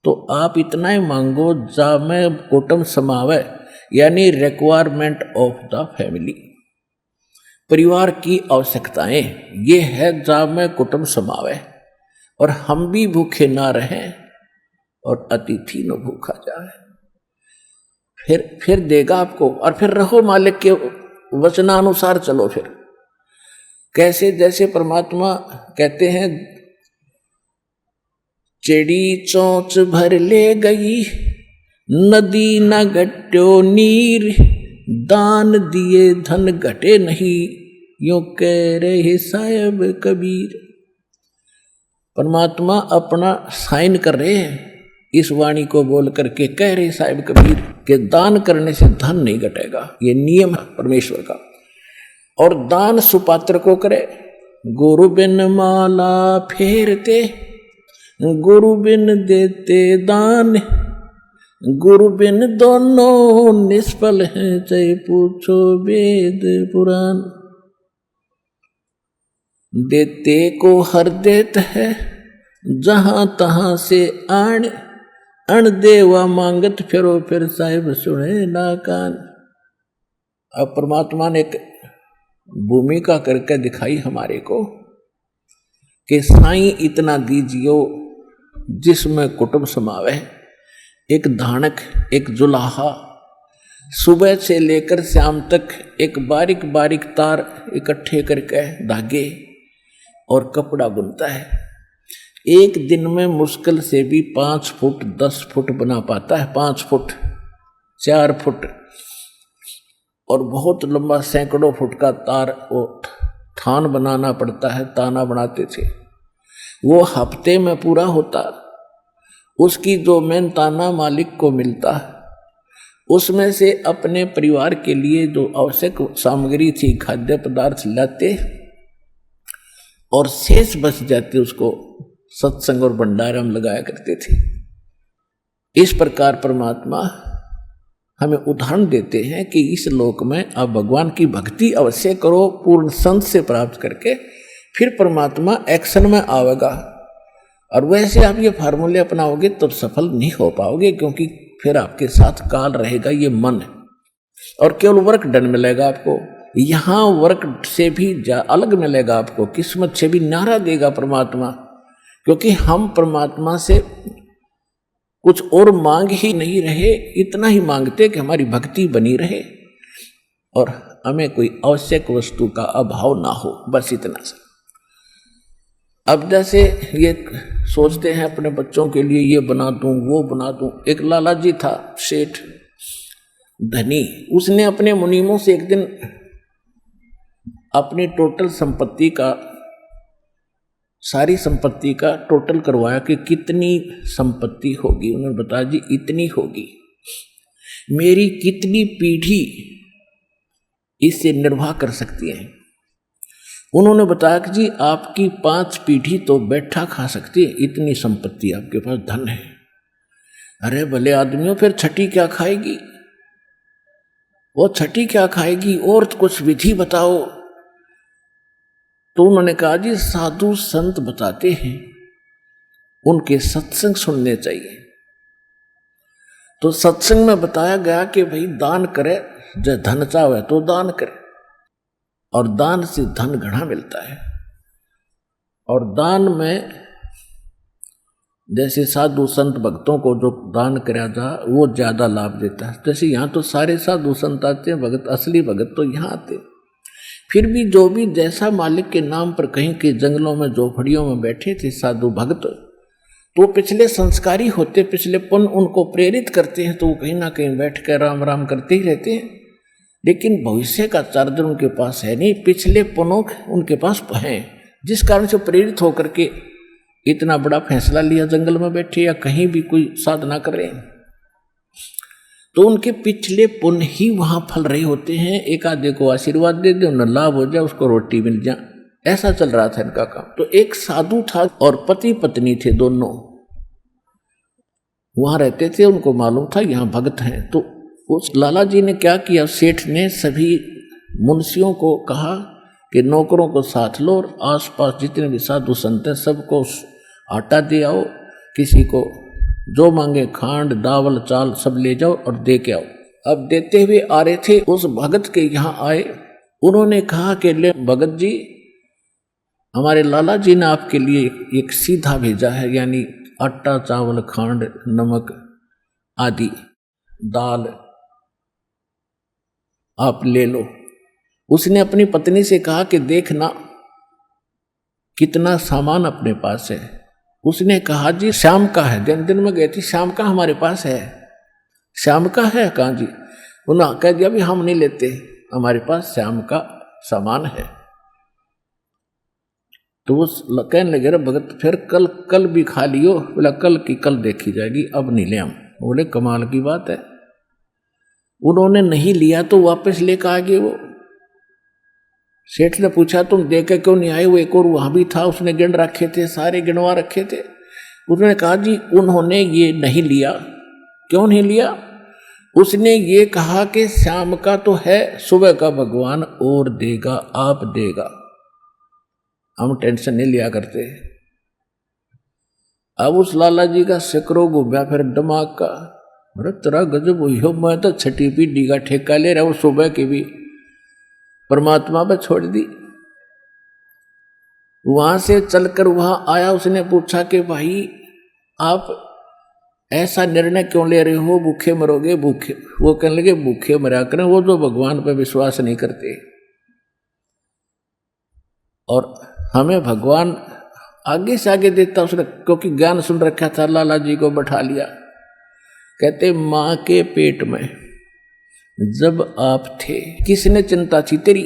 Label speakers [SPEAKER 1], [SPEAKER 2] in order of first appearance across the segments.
[SPEAKER 1] तो आप इतना ही मांगो जा में कुटुंब समावे, यानी रिक्वायरमेंट ऑफ द फैमिली, परिवार की आवश्यकताएं, ये है जा में कुटुंब समावे, और हम भी भूखे ना रहें और अतिथि न भूखा जाए। फिर देगा आपको, और फिर रहो मालिक के वचनानुसार चलो। फिर कैसे, जैसे परमात्मा कहते हैं, चिड़ी चोंच भर ले गई नदी न घट्यो नीर, दान दिए धन घटे नहीं, यूं कह रहे साहिब कबीर। परमात्मा अपना साइन कर रहे हैं इस वाणी को बोल करके, कह रहे साहिब कबीर कि दान करने से धन नहीं घटेगा, ये नियम है परमेश्वर का। और दान सुपात्र को करे, गुरु बिन माला फेरते, गुरु बिन देते दान, गुरु बिन दोनों निष्फल हैं, चाहे पूछो वेद पुराण। देते को हर देत है जहां तहां से आण, अण देवा मांगत फिरो फिर साहिब सुने ना कान। अब परमात्मा ने एक भूमिका करके दिखाई हमारे को कि साईं इतना दीजियो जिसमें कुटुंब समावे। एक धानक, एक जुलाहा, सुबह से लेकर शाम तक एक बारीक बारीक तार इकट्ठे करके धागे और कपड़ा बुनता है। एक दिन में मुश्किल से भी 5 फुट 10 फुट बना पाता है, 5 फुट 4 फुट, और बहुत लंबा सैकड़ों फुट का तार वो थान बनाना पड़ता है। ताना बनाते थे, वो हफ्ते में पूरा होता। उसकी जो मेन ताना मालिक को मिलता, उसमें से अपने परिवार के लिए जो आवश्यक सामग्री थी, खाद्य पदार्थ लाते, और शेष बच जाते उसको सत्संग और भंडारा में लगाया करते थे। इस प्रकार परमात्मा हमें उदाहरण देते हैं कि इस लोक में आप भगवान की भक्ति अवश्य करो, पूर्ण संत से प्राप्त करके, फिर परमात्मा एक्शन में आवेगा। और वैसे आप ये फार्मूले अपनाओगे तो सफल नहीं हो पाओगे, क्योंकि फिर आपके साथ काल रहेगा, ये मन है, और केवल वर्क डन मिलेगा आपको। यहाँ वर्क से भी अलग मिलेगा आपको, किस्मत से भी न्यारा देगा परमात्मा, क्योंकि हम परमात्मा से कुछ और मांग ही नहीं रहे, इतना ही मांगते कि हमारी भक्ति बनी रहे और हमें कोई आवश्यक वस्तु का अभाव ना हो, बस इतना सा। अब जैसे ये सोचते हैं अपने बच्चों के लिए ये बना दूं वो बना दूं। एक लाला जी था सेठ धनी, उसने अपने मुनीमों से एक दिन अपनी टोटल संपत्ति का, सारी संपत्ति का टोटल करवाया कि कितनी संपत्ति होगी। उन्होंने बताया जी इतनी होगी, मेरी कितनी पीढ़ी इससे निर्वाह कर सकती है। उन्होंने बताया कि जी आपकी 5 पीढ़ी तो बैठा खा सकती है, इतनी संपत्ति आपके पास, धन है। अरे भले आदमियों, फिर छठी क्या खाएगी? वो छठी क्या खाएगी? और कुछ विधि बताओ। तो उन्होंने कहा जी साधु संत बताते हैं, उनके सत्संग सुनने चाहिए। तो सत्संग में बताया गया कि भाई दान करे, जब धन चाहे तो दान करे, और दान से धन घना मिलता है। और दान में जैसे साधु संत भक्तों को जो दान कराया जा, वो ज्यादा लाभ देता है। जैसे यहाँ तो सारे साधु संत आते हैं, भगत, असली भगत तो यहाँ आते। फिर भी जो भी जैसा मालिक के नाम पर कहीं के जंगलों में झोपड़ियों में बैठे थे साधु भक्त, तो पिछले संस्कारी होते, पिछले पुण्य उनको प्रेरित करते हैं, तो वो कहीं ना कहीं बैठ कर राम राम करते ही रहते हैं। लेकिन भविष्य का चार्जर उनके पास है नहीं, पिछले पुण्यों उनके पास हैं, जिस कारण से प्रेरित होकर के इतना बड़ा फैसला लिया, जंगल में बैठे या कहीं भी कोई साधना कर रहे हैं। तो उनके पिछले पुण्य ही वहां फल रहे होते हैं। एक आधे को आशीर्वाद दे दे, उन्हें लाभ हो जाए, उसको रोटी मिल जाए, ऐसा चल रहा था इनका काम। तो एक साधु था और पति पत्नी थे, दोनों वहां रहते थे। उनको मालूम था यहाँ भक्त हैं। तो उस लाला जी ने क्या किया, सेठ ने सभी मुंशियों को कहा कि नौकरों को साथ लो और आसपास जितने भी साधु संत हैं सबको आटा दे आओ, किसी को जो मांगे खांड दावल चाल सब ले जाओ और दे के आओ। अब देते हुए आ रहे थे, उस भगत के यहाँ आए। उन्होंने कहा कि ले भगत जी, हमारे लाला जी ने आपके लिए एक सीधा भेजा है, यानी आटा चावल खांड नमक आदि दाल आप ले लो। उसने अपनी पत्नी से कहा कि देखना कितना सामान अपने पास है। उसने कहा जी शाम का है, दिन में गई थी, शाम का हमारे पास है। शाम का है? कहा जी। उन्होंने कह दिया भी हम नहीं लेते, हमारे पास शाम का सामान है। तो वो कहने लगे, भगत फिर कल भी खा लियो। बोला कल की कल देखी जाएगी, अब नहीं ले हम। बोले कमाल की बात है। उन्होंने नहीं लिया तो वापस लेकर आ गए। वो सेठ ने पूछा तुम दे के क्यों नहीं आए? वो एक और वहां भी था, उसने गिन रखे थे, सारे गिनवा रखे थे। उसने कहा जी उन्होंने ये नहीं लिया। क्यों नहीं लिया? उसने ये कहा कि शाम का तो है, सुबह का भगवान और देगा, आप देगा, हम टेंशन नहीं लिया करते। अब उस लाला जी का सिकरो घूमया फिर दिमाग का, अरे तेरा गजब हुई हो, मैं तो छठी पीढ़ी का ठेका ले रहा हूं, सुबह की भी परमात्मा पर छोड़ दी। वहां से चलकर वहां आया, उसने पूछा कि भाई आप ऐसा निर्णय क्यों ले रहे हो, भूखे मरोगे? भूखे? वो कहने लगे भूखे मरा करें वो जो भगवान पर विश्वास नहीं करते, और हमें भगवान आगे से आगे देता। उसने क्योंकि ज्ञान सुन रखा था, लाला जी को बैठा लिया। कहते मां के पेट में जब आप थे किसने चिंता थी तेरी?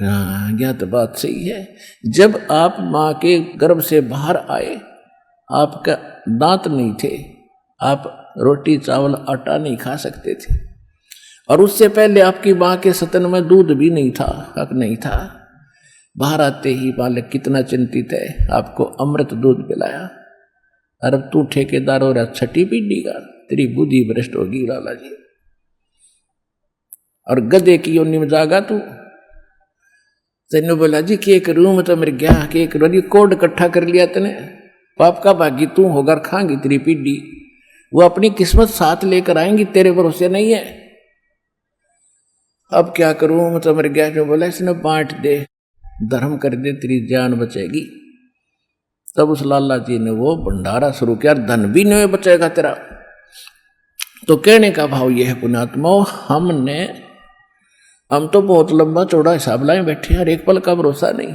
[SPEAKER 1] हाँ यह तो बात सही है। जब आप मां के गर्भ से बाहर आए, आपका दांत नहीं थे, आप रोटी चावल आटा नहीं खा सकते थे, और उससे पहले आपकी मां के स्तन में दूध भी नहीं था, हक नहीं था। बाहर आते ही बालक कितना चिंतित है, आपको अमृत दूध पिलाया। अरे तू ठेकेदार हो रहा छठी पीढ़ी का, तेरी बुद्धि भ्रष्ट होगी लाला जी। और गधे की योनि में जागा तू। तेने बोला जी के करूं, मैं तो मेरे गया के करूं, कोड इकट्ठा कर लिया तने, पाप का भागी तू होकर खाएंगी तेरी पीढ़ी। वो अपनी किस्मत साथ लेकर आएंगी, तेरे भरोसे नहीं है। अब क्या करूं, मैं तो मेरे गया। जो बोला इसने बांट दे, धर्म कर दे, तेरी जान बचेगी। तब उस लाला जी ने वो भंडारा शुरू किया, धन भी नहीं बचेगा तेरा। तो कहने का भाव यह है पुण्यात्मा, हम तो बहुत लंबा चौड़ा हिसाब लाए बैठे हैं, एक पल का भरोसा नहीं।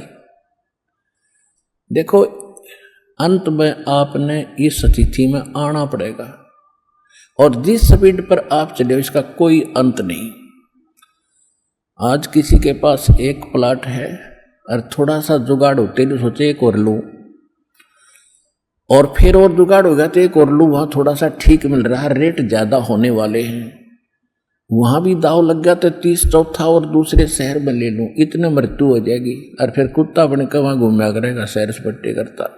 [SPEAKER 1] देखो अंत में आपने इस स्थिति में आना पड़ेगा, और जिस स्पीड पर आप चले इसका कोई अंत नहीं। आज किसी के पास एक प्लाट है और थोड़ा सा जुगाड़ होते नहीं, सोचे एक और लूं, और फिर और जुगाड़ हो गया तो एक और लूं, वहां थोड़ा सा ठीक मिल रहा है, रेट ज्यादा होने वाले हैं, वहां भी दाव लग गया तो 30 चौथा और दूसरे शहर में ले लूं, इतने मृत्यु हो जाएगी, और फिर कुत्ता बन के वहां घूमया करेगा सैर सपट्टे करता।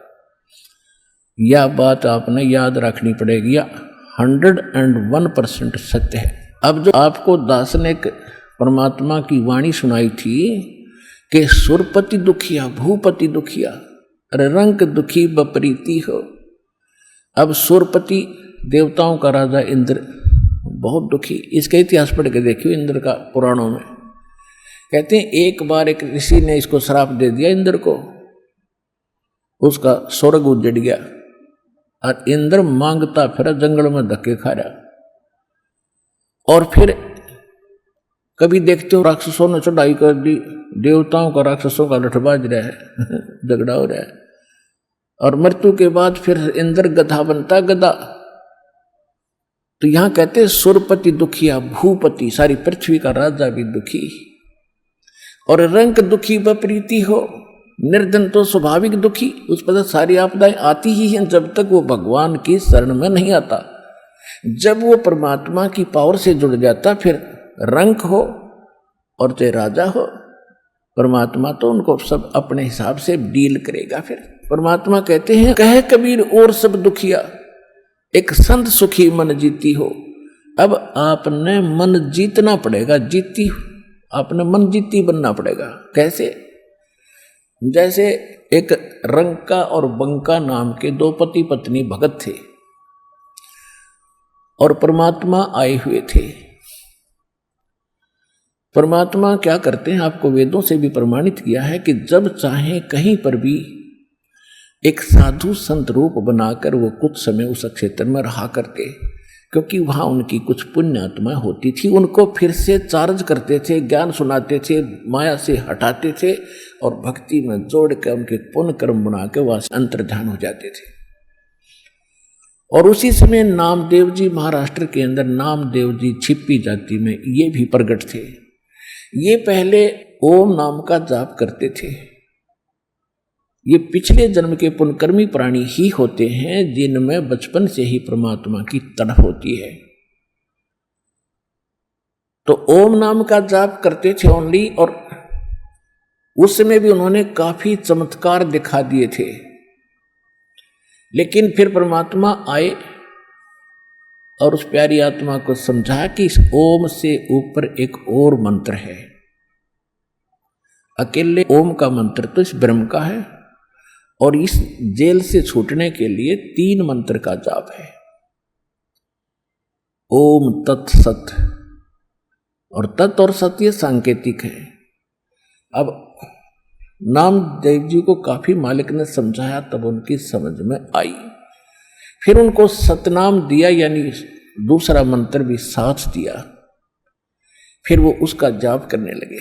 [SPEAKER 1] यह बात आपने याद रखनी पड़ेगी, 101% सत्य है। अब जो आपको दास ने परमात्मा की वाणी सुनाई थी कि सुरपति दुखिया भूपति दुखिया, अरे रंग दुखी बपरीति हो। अब सुरपति देवताओं का राजा इंद्र बहुत दुखी, इसका इतिहास पढ़ के देखियो इंद्र का पुराणों में। कहते हैं एक बार एक ऋषि ने इसको श्राप दे दिया इंद्र को, उसका स्वर्ग उजड़ गया, और इंद्र मांगता फिर जंगल में धक्के खा रहा। और फिर कभी देखते हो राक्षसों ने चढ़ाई कर दी, देवताओं का राक्षसों का लठबाज रहा है, झगड़ा हो रहा है, और मृत्यु के बाद फिर इंद्र गधा बनता, गधा। तो यहां कहते सुरपति दुखिया भूपति, सारी पृथ्वी का राजा भी दुखी, और रंक दुखी बप्रीति हो। निर्धन तो स्वाभाविक दुखी, उस पर सारी आपदाएं आती ही हैं जब तक वो भगवान की शरण में नहीं आता। जब वो परमात्मा की पावर से जुड़ जाता फिर रंक हो और चाहे राजा हो, परमात्मा तो उनको सब अपने हिसाब से डील करेगा। फिर परमात्मा कहते हैं कहे कबीर और सब दुखिया, एक संत सुखी मन जीती हो। अब आपने मन जीतना पड़ेगा, आपने मन जीती बनना पड़ेगा। कैसे? जैसे एक रंका और बंका नाम के दो पति पत्नी भगत थे और परमात्मा आए हुए थे। परमात्मा क्या करते हैं, आपको वेदों से भी प्रमाणित किया है कि जब चाहे कहीं पर भी एक साधु संत रूप बनाकर वो कुछ समय उस क्षेत्र में रहा करते, क्योंकि वहाँ उनकी कुछ पुण्य आत्मा होती थी, उनको फिर से चार्ज करते थे, ज्ञान सुनाते थे, माया से हटाते थे और भक्ति में जोड़ कर उनके पुण्य कर्म बना के वहाँ से अंतर्ध्यान हो जाते थे। और उसी समय नामदेव जी महाराष्ट्र के अंदर नामदेव जी छिप्पी जाति में ये भी प्रकट थे। ये पहले ओम नाम का जाप करते थे। ये पिछले जन्म के पुण्यकर्मी प्राणी ही होते हैं जिनमें बचपन से ही परमात्मा की तड़प होती है। तो ओम नाम का जाप करते थे ओनली, और उस समय भी उन्होंने काफी चमत्कार दिखा दिए थे। लेकिन फिर परमात्मा आए और उस प्यारी आत्मा को समझा कि इस ओम से ऊपर एक और मंत्र है। अकेले ओम का मंत्र तो इस ब्रह्म का है, और इस जेल से छूटने के लिए 3 मंत्र का जाप है। ओम तत् सत, और तत् और सत ये सांकेतिक है। अब नामदेव जी को काफी मालिक ने समझाया, तब उनकी समझ में आई। फिर उनको सतनाम दिया, यानी दूसरा मंत्र भी साथ दिया। फिर वो उसका जाप करने लगे।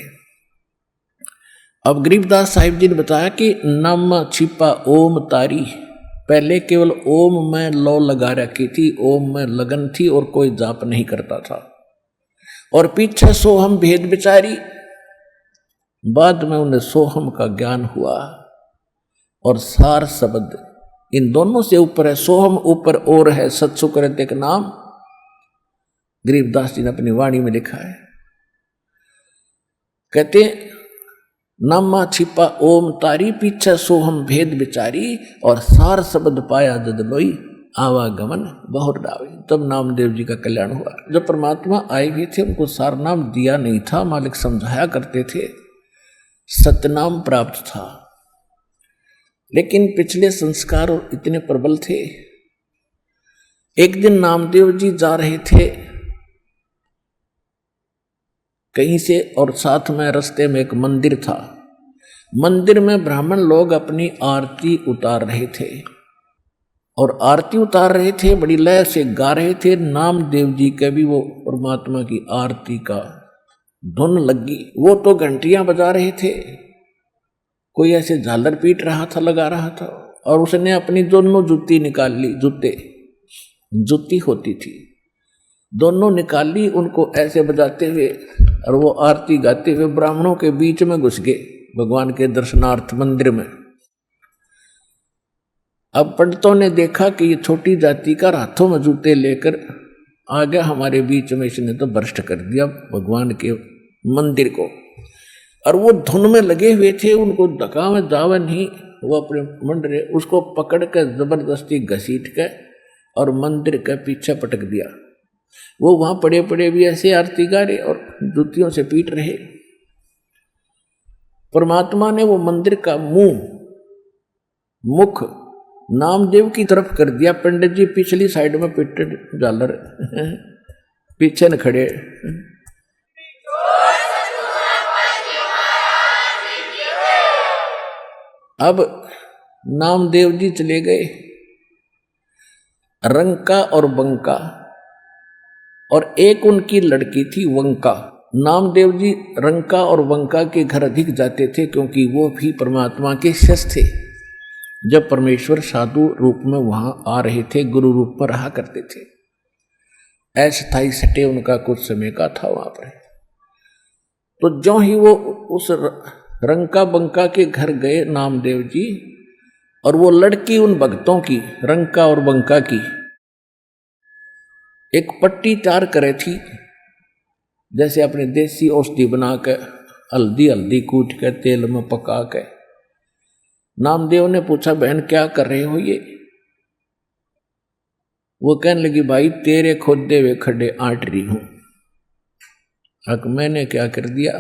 [SPEAKER 1] अब गरीबदास साहिब जी ने बताया कि नम छिपा ओम तारी, पहले केवल ओम में लौ लगा रखी थी, ओम में लगन थी और कोई जाप नहीं करता था। और पीछे सोहम भेद विचारी, बाद में उन्हें सोहम का ज्ञान हुआ। और सार शब्द इन दोनों से ऊपर है, सोहम ऊपर और है, सत्सुकृत एक नाम गरीबदास जी ने अपनी वाणी में लिखा है। कहते नामा छिपा ओम तारी, पीछे सोहम भेद विचारी, और सार शब्द पाया जद लोई, आवागमन बहुत डावे। तब नामदेव जी का कल्याण हुआ। जब परमात्मा आए हुए थे उनको सार नाम दिया नहीं था, मालिक समझाया करते थे, सतनाम प्राप्त था। लेकिन पिछले संस्कार इतने प्रबल थे। एक दिन नामदेव जी जा रहे थे कहीं से, और साथ में रास्ते में एक मंदिर था। मंदिर में ब्राह्मण लोग अपनी आरती उतार रहे थे, और आरती उतार रहे थे, बड़ी लय से गा रहे थे। नामदेव जी के भी वो परमात्मा की आरती का धुन लगी। वो तो घंटियां बजा रहे थे, कोई ऐसे झालर पीट रहा था, लगा रहा था, और उसने अपनी दोनों जूती निकाल ली, जूती होती थी, दोनों निकाल ली, उनको ऐसे बजाते हुए, और वो आरती गाते हुए ब्राह्मणों के बीच में घुस गए भगवान के दर्शनार्थ मंदिर में। अब पंडितों ने देखा कि ये छोटी जाति का हाथों में जूते लेकर आ गया हमारे बीच में, इसने तो भ्रष्ट कर दिया भगवान के मंदिर को। और वो धुन में लगे हुए थे, उनको धक्का में जावा नहीं, वो अपने मंडरे उसको पकड़ कर जबरदस्ती घसीट के और मंदिर के पीछे पटक दिया। वो वहां पड़े पड़े भी ऐसे आरती गा रहे और जूतियों से पीट रहे। परमात्मा ने वो मंदिर का मुख नामदेव की तरफ कर दिया। पंडित जी पिछली साइड में पिटे झालर पीछे न खड़े। अब नामदेव जी चले गए रंका और बंका, और एक उनकी लड़की थी वंका। नामदेव जी रंका और वंका के घर अधिक जाते थे, क्योंकि वो भी परमात्मा के शिष्य थे। जब परमेश्वर साधु रूप में वहां आ रहे थे, गुरु रूप में रहा करते थे। अस्थायी सटे उनका कुछ समय का था वहां पर। तो जो ही वो उस रंका बंका के घर गए नामदेव जी, और वो लड़की उन भक्तों की, रंका और बंका की, एक पट्टी तैयार करे थी, जैसे अपने देसी औषधि बना के हल्दी कूट के तेल में पका के। नामदेव ने पूछा, बहन क्या कर रहे हो ये? वो कहने लगी, भाई तेरे खोदे हुए खड्डे आंट रही हूं। मैंने क्या कर दिया?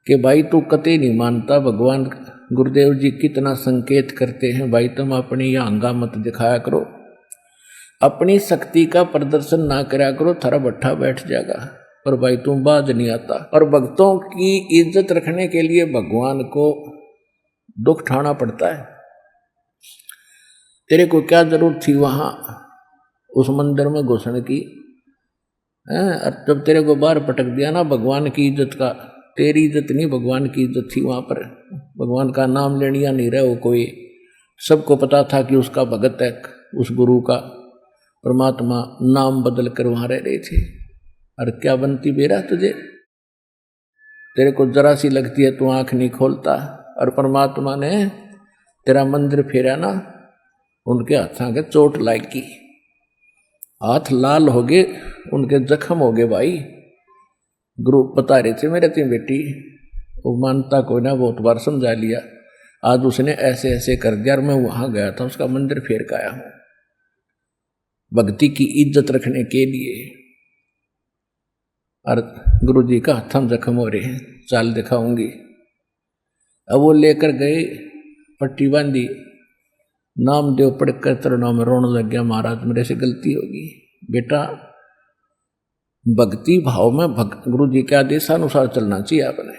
[SPEAKER 1] कि भाई तू कतई नहीं मानता, भगवान गुरुदेव जी कितना संकेत करते हैं, भाई तुम अपनी यहाँ अंगा मत दिखाया करो, अपनी शक्ति का प्रदर्शन ना करा करो, थारा भट्ठा बैठ जाएगा, पर भाई तुम बाज नहीं आता। और भक्तों की इज्जत रखने के लिए भगवान को दुख ठाना पड़ता है। तेरे को क्या जरूरत थी वहां उस मंदिर में घुसने की, और जब तेरे को बाहर पटक दिया ना भगवान की इज्जत का, तेरी इज्जत नहीं भगवान की इज्जत थी वहां पर। भगवान का नाम लेनिया नहीं रहे वो कोई, सबको पता था कि उसका भगत है, उस गुरु का परमात्मा नाम बदल कर वहां रह रहे थे। और क्या बनती बेरा तुझे, तेरे को जरा सी लगती है तू आंख नहीं खोलता। और परमात्मा ने तेरा मंदिर फेरा ना, उनके हाथों के चोट लागी, हाथ लाल हो गए, उनके जख्म हो गए। भाई गुरु बता रहे थे मेरे तीन बेटी, वो मानता कोई ना, बहुत बार समझा लिया, आज उसने ऐसे ऐसे कर दिया और मैं वहां गया था, उसका मंदिर फेर के आया हूं भक्ति की इज्जत रखने के लिए। और गुरु जी का हथम जख्म हो रहे हैं, चाल दिखाऊंगी। अब वो लेकर गए, पट्टी बांधी, नामदेव पढ़कर तरुणों में रोने लग गया, महाराज मेरे से गलती होगी। बेटा भक्ति भाव में गुरु जी के आदेशानुसार चलना चाहिए आपने,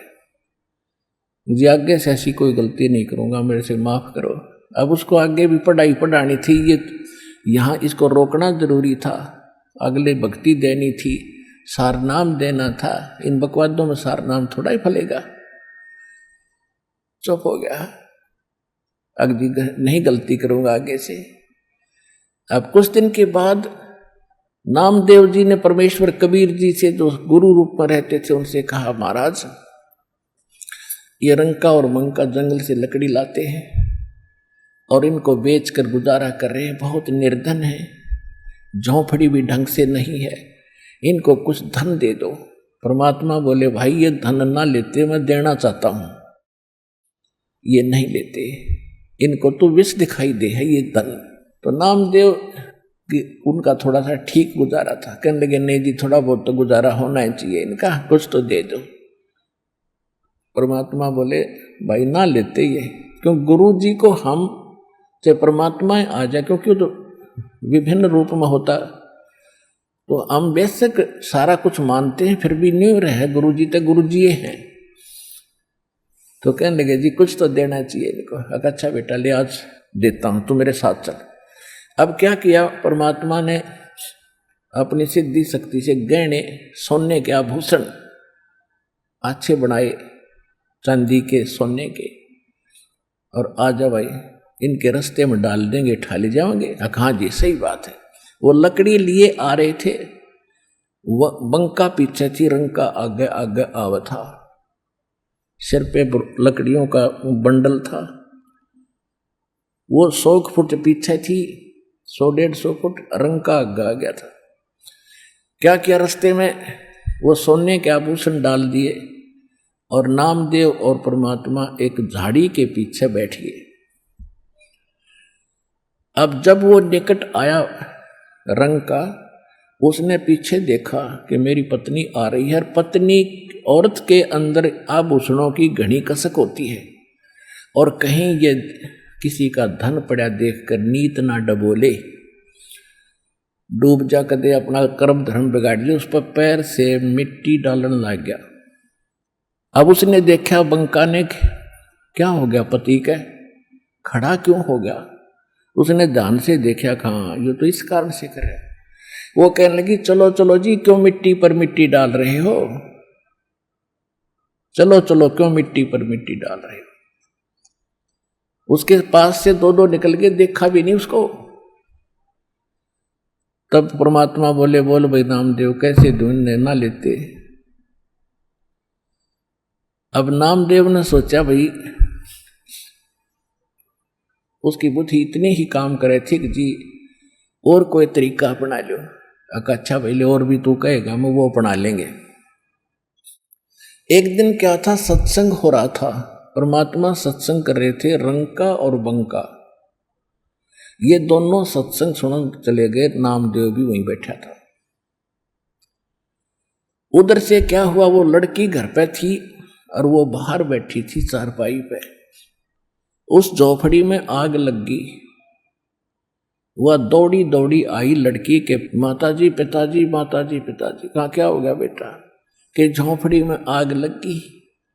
[SPEAKER 1] जी आगे से ऐसी कोई गलती नहीं करूंगा, मेरे से माफ करो। अब उसको आगे भी पढ़ाई पढ़ानी थी, ये यहाँ इसको रोकना जरूरी था, अगले भक्ति देनी थी, सार नाम देना था। इन बकवादों में सार नाम थोड़ा ही फलेगा। चुप हो गया, अगली नहीं गलती करूंगा आगे से। अब कुछ दिन के बाद नामदेव जी ने परमेश्वर कबीर जी से, जो गुरु रूप में रहते थे, उनसे कहा, महाराज ये रंका और मंका जंगल से लकड़ी लाते हैं और इनको बेचकर गुजारा कर रहे हैं, बहुत निर्धन है, झोंपड़ी भी ढंग से नहीं है, इनको कुछ धन दे दो। परमात्मा बोले, भाई ये धन ना लेते, मैं देना चाहता हूं, ये नहीं लेते, इनको तो विष दिखाई दे है ये धन। तो नामदेव कि उनका थोड़ा सा ठीक गुजारा था, कहने लगे नहीं जी थोड़ा बहुत तो गुजारा होना चाहिए इनका, कुछ तो दे दो। परमात्मा बोले, भाई ना लेते ये, क्यों गुरु जी को हम चाहे परमात्मा आ जाए, क्योंकि तो विभिन्न रूप में होता, तो हम बेशक सारा कुछ मानते हैं, फिर भी नहीं रहे गुरु जी तो गुरु जी हैं। तो कहने लगे जी कुछ तो देना चाहिए इनको। अच्छा बेटा ले आज देता हूं, तू मेरे साथ चल। अब क्या किया परमात्मा ने, अपनी सिद्धि शक्ति से गहने सोने के आभूषण अच्छे बनाए, चांदी के सोने के, और आजा भाई इनके रास्ते में डाल देंगे, ठा ले जाओगे। हाँ जी सही बात है। वो लकड़ी लिए आ रहे थे, वह बंका पीछे थी, रंका आगे आगे आवा था, सिर पे लकड़ियों का बंडल था। वो 100 फुट पीछे थी, 100-150 फुट, रंका आगे आ गया था। क्या किया रास्ते में, वो सोने के आभूषण डाल दिए और नामदेव और परमात्मा एक झाड़ी के पीछे बैठ गए। अब जब वो निकट आया रंग का, उसने पीछे देखा कि मेरी पत्नी आ रही है। पत्नी औरत के अंदर आभूषणों की घनी कसक होती है, और कहीं ये किसी का धन पड़ा देखकर नीत ना डबोले, डूब जा कदे अपना कर्म धर्म बिगाड़ लिया, उस पर पैर से मिट्टी डालने लग गया। अब उसने देखा बंका ने, क्या हो गया पति का, खड़ा क्यों हो गया। उसने ध्यान से देखा, कहाँ ये तो इस कारण से कर रहा है। वो कहने लगी, चलो चलो जी क्यों मिट्टी पर मिट्टी डाल रहे हो, चलो चलो क्यों मिट्टी पर मिट्टी डाल रहे हो। उसके पास से दो निकल के, देखा भी नहीं उसको। तब परमात्मा बोले, बोल भाई नामदेव कैसे ढूंढने ना लेते। अब नामदेव ने सोचा भाई उसकी बुद्धि इतनी ही काम करे थी कि जी और कोई तरीका अपना लो। अच्छा भाई और भी तू कहेगा, हम वो अपना लेंगे। एक दिन क्या था, सत्संग हो रहा था, परमात्मा सत्संग कर रहे थे, रंका और बंका ये दोनों सत्संग सुनने चले गए, नामदेव भी वहीं बैठा था। उधर से क्या हुआ, वो लड़की घर पे थी और वो बाहर बैठी थी चारपाई पे। उस झोपड़ी में आग लग गई। वह दौड़ी दौड़ी आई लड़की के, माताजी पिताजी, माताजी पिताजी। कहा क्या हो गया बेटा? कि झोपड़ी में आग लग गई।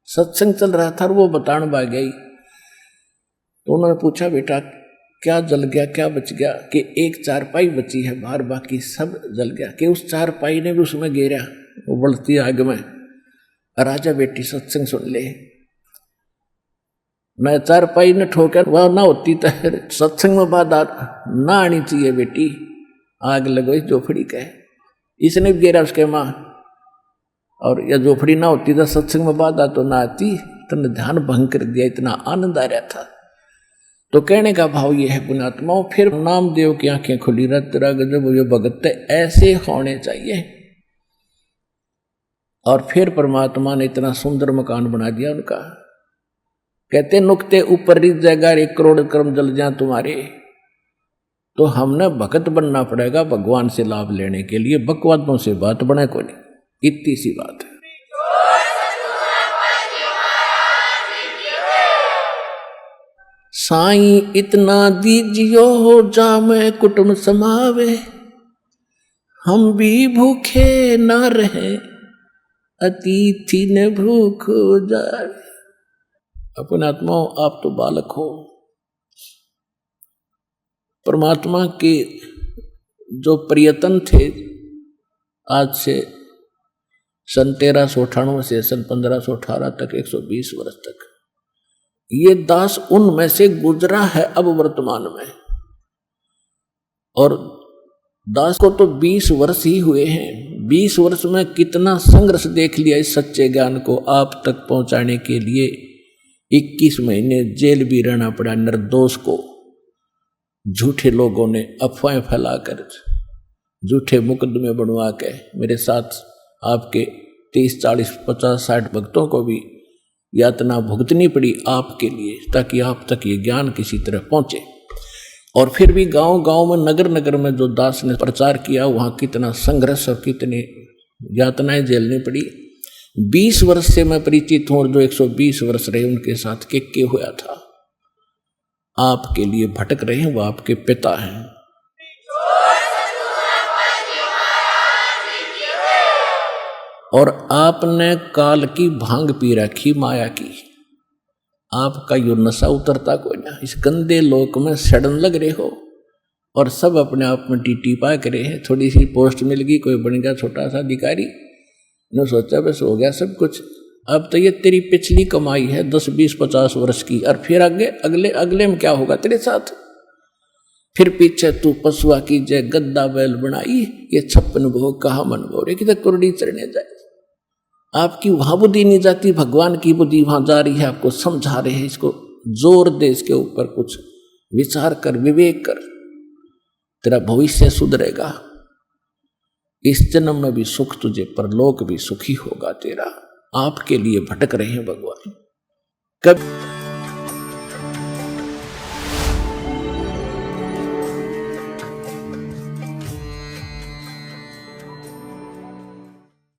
[SPEAKER 1] सत्संग चल रहा था और वो बतान भाग गई। तो उन्होंने पूछा बेटा क्या जल गया, क्या बच गया? कि एक चारपाई बची है बाहर, बाकी सब जल गया। कि उस चारपाई ने भी उसमें गिरा, वो बढ़ती आग में। राजा बेटी सत्संग सुन ले, मैं चारपाई ने ठोकर वह ना होती तो सत्संग में बात ना आनी चाहिए बेटी। आग लगो झोपड़ी का, इसने भी गिरा उसके माँ। और यह झोपड़ी ना होती तो सत्संग में बात आ तो ना आती। तुमने ध्यान भंग कर दिया, इतना आनंद आ रहा था। तो कहने का भाव ये है पुण्यात्माओं, फिर नामदेव की आंखें खुली, रत गजब ये भगत ऐसे होने चाहिए। और फिर परमात्मा ने इतना सुंदर मकान बना दिया उनका। कहते नुक्ते ऊपर रिज जाएगा, 1 करोड़ कर्म जल जाए तुम्हारे। तो हमने भगत बनना पड़ेगा भगवान से लाभ लेने के लिए। बकवादों से बात बने को नहीं, इतनी सी बात है। साईं इतना दीजियो हो जामे कुटुंब समावे, हम भी भूखे ना रहे अतिथि ने भूख जाए। अपने आत्माओं आप तो बालक हो। परमात्मा के जो प्रयत्न थे आज से सन 1398 से सन 1518 तक 120 वर्ष तक, ये दास उनमें से गुजरा है अब वर्तमान में। और दास को तो 20 वर्ष ही हुए हैं। 20 वर्ष में कितना संघर्ष देख लिया इस सच्चे ज्ञान को आप तक पहुंचाने के लिए। 21 महीने जेल भी रहना पड़ा निर्दोष को। झूठे लोगों ने अफवाहें फैलाकर, झूठे मुकदमे बनवा के मेरे साथ आपके 30, 40, 50, 60 भक्तों को भी यातना भुगतनी पड़ी आपके लिए, ताकि आप तक ये ज्ञान किसी तरह पहुंचे। और फिर भी गांव गांव में, नगर नगर में जो दास ने प्रचार किया, वहां कितना संघर्ष और कितनी यातनाएं झेलनी पड़ी। 20 वर्ष से मैं परिचित हूं और जो 120 वर्ष रहे उनके साथ के हुआ था। आपके लिए भटक रहे हैं, वो आपके पिता हैं। और आपने काल की भांग पी रखी, माया की। आपका यो नशा उतरता कोई ना। इस गंदे लोक में सड़न लग रहे हो और सब अपने आप में टीटी पा करे हैं। थोड़ी सी पोस्ट मिल गई, कोई बन गया छोटा सा अधिकारी, ने सोचा बस हो गया सब कुछ। अब तो ये तेरी पिछली कमाई है 10, 20, 50 वर्ष की। और फिर आगे अगले में क्या होगा तेरे साथ? फिर पीछे तू पशुआ की जय गद्दा बैल बनाई, ये 56 भोग कहा मन भोरे कि तक कुरडी चढ़ने जाए। आपकी वहां बुद्धि नहीं जाती, भगवान की बुद्धि वहां जा रही है। आपको समझा रहे हैं, इसको जोर दे, इसके ऊपर कुछ विचार कर, विवेक कर, तेरा भविष्य सुधरेगा। इस जन्म में भी सुख तुझे, परलोक भी सुखी होगा तेरा। आपके लिए भटक रहे हैं भगवान। कब